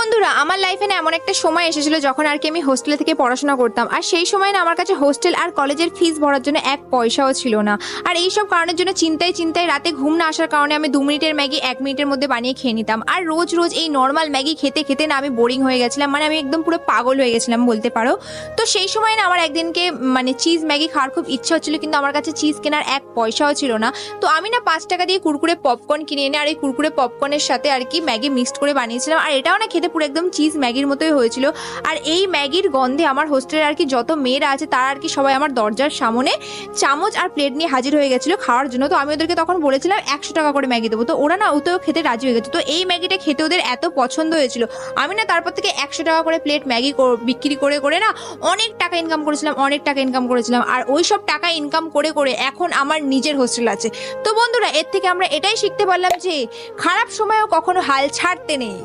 বন্ধুরা, আমার লাইফে না এমন একটা সময় এসেছিল যখন আর কি আমি হোস্টেলে থেকে পড়াশোনা করতাম। আর সেই সময় না আমার কাছে হোস্টেল আর কলেজের ফিস ভরার জন্য এক পয়সাও ছিল না। আর এইসব কারণের জন্য চিন্তায় চিন্তায় রাতে ঘুম না আসার কারণে আমি 2 মিনিটের ম্যাগি 1 মিনিটের মধ্যে বানিয়ে খেয়ে নিতাম। আর রোজ রোজ এই নর্মাল ম্যাগি খেতে খেতে না আমি বোরিং হয়ে গেছিলাম, মানে আমি একদম পুরো পাগল হয়ে গেছিলাম বলতে পারো। তো সেই সময় না আমার একদিনকে মানে চিজ ম্যাগি খাওয়ার খুব ইচ্ছা হচ্ছিল, কিন্তু আমার কাছে চিজ কেনার এক পয়সাও ছিল না। তো আমি না 5 টাকা দিয়ে কুরকুরে পপকর্ন কিনে এনে আর এই কুরকুরে পপকর্নের সাথে আর কি ম্যাগি মিক্সড করে বানিয়েছিলাম। আর এটাও না খেতে পুরো একদম চিজ ম্যাগির মতোই হয়েছিল। আর এই ম্যাগির গন্ধে আমার হোস্টেলের আর কি যত মেয়েরা আছে তারা আর কি সবাই আমার দরজার সামনে চামচ আর প্লেট নিয়ে হাজির হয়ে গেছিল খাওয়ার জন্য। তো আমি ওদেরকে তখন বলেছিলাম 100 টাকা করে ম্যাগি দেবো। তো ওরা না ওতেও খেতে রাজি হয়ে গেছে। তো এই ম্যাগিটা খেতে ওদের এত পছন্দ হয়েছিল, আমি না তারপর থেকে 100 টাকা করে প্লেট ম্যাগি বিক্রি করে করে না অনেক টাকা ইনকাম করেছিলাম, অনেক টাকা ইনকাম করেছিলাম। আর ওই সব টাকা ইনকাম করে করে এখন আমার নিজের হোস্টেল আছে। তো বন্ধুরা, এর থেকে আমরা এটাই শিখতে পারলাম যে খারাপ সময়ও কখনো হাল ছাড়তে নেই।